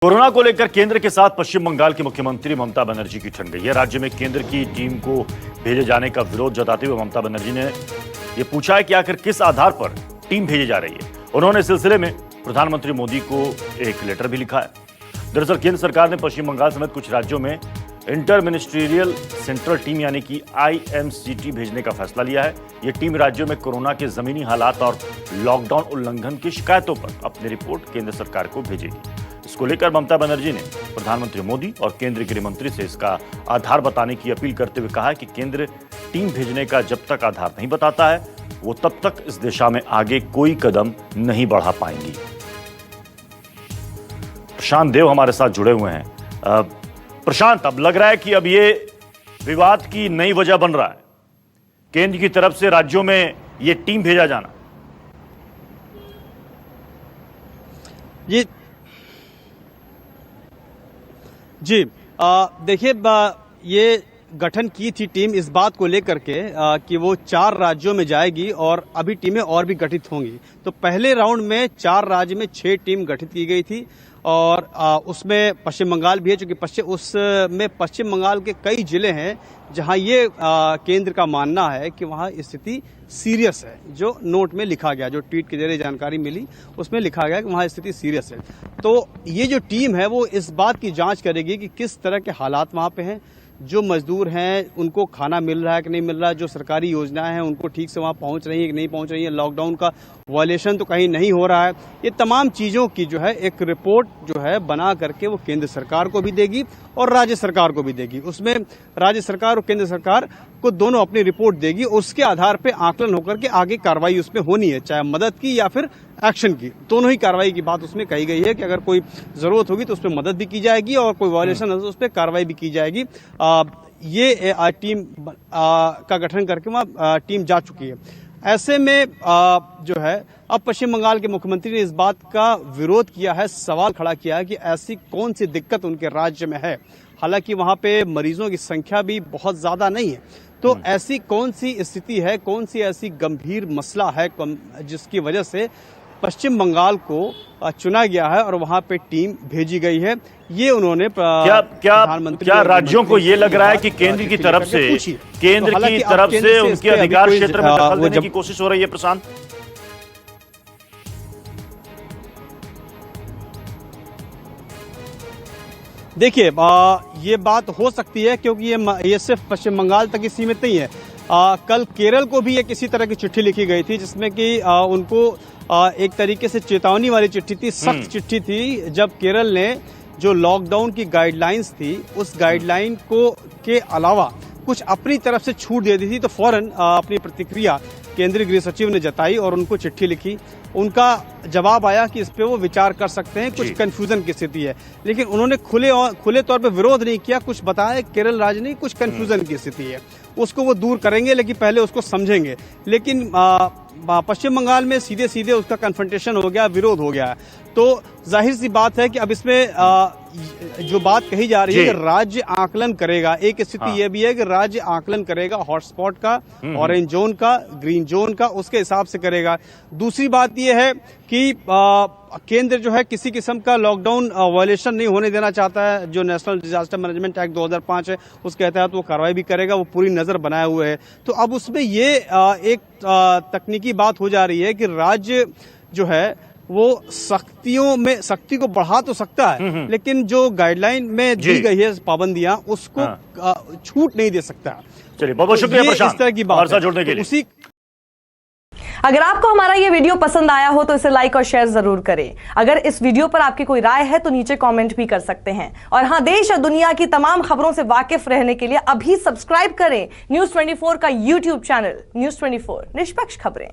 Corona को लेकर केंद्र के साथ पश्चिम बंगाल की मुख्यमंत्री ममता बनर्जी की ठन गई है। राज्य में केंद्र की टीम को भेजे जाने का विरोध जताते हुए ममता बनर्जी ने यह पूछा है कि आखिर किस आधार पर टीम भेजी जा रही है। उन्होंने इस सिलसिले में प्रधानमंत्री मोदी को एक लेटर भी लिखा है। दरअसल केंद्र सरकार ने पश्चिम बंगाल समेत कुछ राज्यों में इंटर मिनिस्ट्रियल सेंट्रल टीम यानी कि IMCT भेजने का फैसला लिया है। यह टीम राज्यों में कोरोना के जमीनी हालात और लॉकडाउन उल्लंघन की शिकायतों पर अपनी रिपोर्ट केंद्र सरकार को भेजेगी। इसको लेकर ममता बनर्जी ने प्रधानमंत्री मोदी और केंद्रीय गृह मंत्री से इसका आधार बताने की अपील करते हुए कहा कि केंद्र टीम भेजने का जब तक आधार नहीं बताता है वो तब तक इस दिशा में आगे कोई कदम नहीं बढ़ा पाएंगी। प्रशांत देव हमारे साथ जुड़े हुए हैं। प्रशांत, अब लग रहा है कि अब ये विवाद की नई वजह बन रहा है, केंद्र की तरफ से राज्यों में ये टीम भेजा जाना। जी देखिए, ये गठन की थी टीम इस बात को लेकर के कि वो 4 राज्यों में जाएगी और अभी टीमें और भी गठित होंगी। तो पहले राउंड में 4 राज्य में 6 टीम गठित की गई थी और उसमें पश्चिम बंगाल भी है, क्योंकि उसमें पश्चिम बंगाल के कई जिले हैं जहां ये केंद्र का मानना है कि वहां स्थिति सीरियस है। जो नोट में लिखा गया, जो ट्वीट के जरिए जानकारी मिली, उसमें लिखा गया कि वहां स्थिति सीरियस है। तो ये जो टीम है वो इस बात की जांच करेगी कि किस तरह के हालात वहां पे हैं, जो मजदूर हैं उनको खाना मिल रहा है कि नहीं मिल रहा है, जो सरकारी योजनाएं हैं उनको ठीक से वहां पहुंच रही है कि नहीं पहुंच रही है, लॉकडाउन का वायलेशन तो कहीं नहीं हो रहा है। ये तमाम चीजों की जो है एक रिपोर्ट जो है बना करके वो केंद्र सरकार को भी देगी और राज्य सरकार को भी देगी। उसमें राज्य सरकार और केंद्र सरकार को दोनों अपनी रिपोर्ट देगी। उसके आधार पर आकलन होकर के आगे कार्रवाई उसमें होनी है, चाहे मदद की या फिर एक्शन की। दोनों ही कार्रवाई की बात उसमें कही गई है कि अगर कोई जरूरत होगी तो उस पर मदद भी की जाएगी और कोई वायलेशन है तो उस पर कार्रवाई भी की जाएगी। ये टीम का गठन करके वहां टीम जा चुकी है। ऐसे में जो है अब पश्चिम बंगाल के मुख्यमंत्री ने इस बात का विरोध किया है, सवाल खड़ा किया है कि ऐसी कौन सी दिक्कत उनके राज्य में है। हालांकि वहां पे मरीजों की संख्या भी बहुत ज्यादा नहीं है, तो ऐसी कौन सी स्थिति है, कौन सी ऐसी गंभीर मसला है जिसकी वजह से पश्चिम बंगाल को चुना गया है और वहां पे टीम भेजी गई है। ये उन्होंने क्या राज्यों को ये लग रहा है कि केंद्र की तरफ से उनके अधिकार क्षेत्र में दखल देने की कोशिश हो रही है? प्रशांत, देखिए ये बात हो सकती है क्योंकि ये सिर्फ पश्चिम बंगाल तक ही सीमित नहीं है। कल केरल को भी एक इसी तरह की चिट्ठी लिखी गई थी जिसमें कि उनको एक तरीके से चेतावनी वाली चिट्ठी थी, सख्त चिट्ठी थी। जब केरल ने जो लॉकडाउन की गाइडलाइंस थी उस गाइडलाइन को के अलावा कुछ अपनी तरफ से छूट दे दी थी, तो फौरन अपनी प्रतिक्रिया केंद्रीय गृह सचिव ने जताई और उनको चिट्ठी लिखी। उनका जवाब आया कि इस पे वो विचार कर सकते हैं, कुछ कंफ्यूजन की स्थिति है। लेकिन उन्होंने खुले तौर पे विरोध नहीं किया, कुछ बताया केरल राज्य ने कुछ कंफ्यूजन की स्थिति है, उसको वो दूर करेंगे, लेकिन पहले उसको समझेंगे। लेकिन पश्चिम बंगाल में सीधे सीधे उसका कन्फ्रंटेशन हो गया, विरोध हो गया। तो जाहिर सी बात है कि अब इसमें जो बात कही जा रही है कि राज्य आकलन करेगा। एक स्थिति यह भी है कि राज्य आकलन करेगा हॉटस्पॉट का, ऑरेंज जोन का, ग्रीन जोन का, उसके हिसाब से करेगा। दूसरी बात यह है कि केंद्र जो है किसी किस्म का लॉकडाउन वायलेशन नहीं होने देना चाहता है। जो नेशनल डिजास्टर मैनेजमेंट एक्ट 2005 है उसके तहत वो कार्रवाई भी करेगा, वो पूरी नजर बनाए हुए है। तो अब उसमें ये एक तकनीकी बात हो जा रही है कि राज्य जो है वो सख्ती को बढ़ा तो सकता है, लेकिन जो गाइडलाइन में दी गई है पाबंदियां उसको छूट नहीं दे सकता। चलिए, बहुत बहुत शुक्रिया प्रशांत, इस तरह की बात जुड़ने के लिए। अगर आपको हमारा ये वीडियो पसंद आया हो तो इसे लाइक और शेयर जरूर करें। अगर इस वीडियो पर आपकी कोई राय है तो नीचे कमेंट भी कर सकते हैं। और हां, देश और दुनिया की तमाम खबरों से वाकिफ रहने के लिए अभी सब्सक्राइब करें न्यूज़ 24 का YouTube चैनल। न्यूज़ 24, निष्पक्ष खबरें।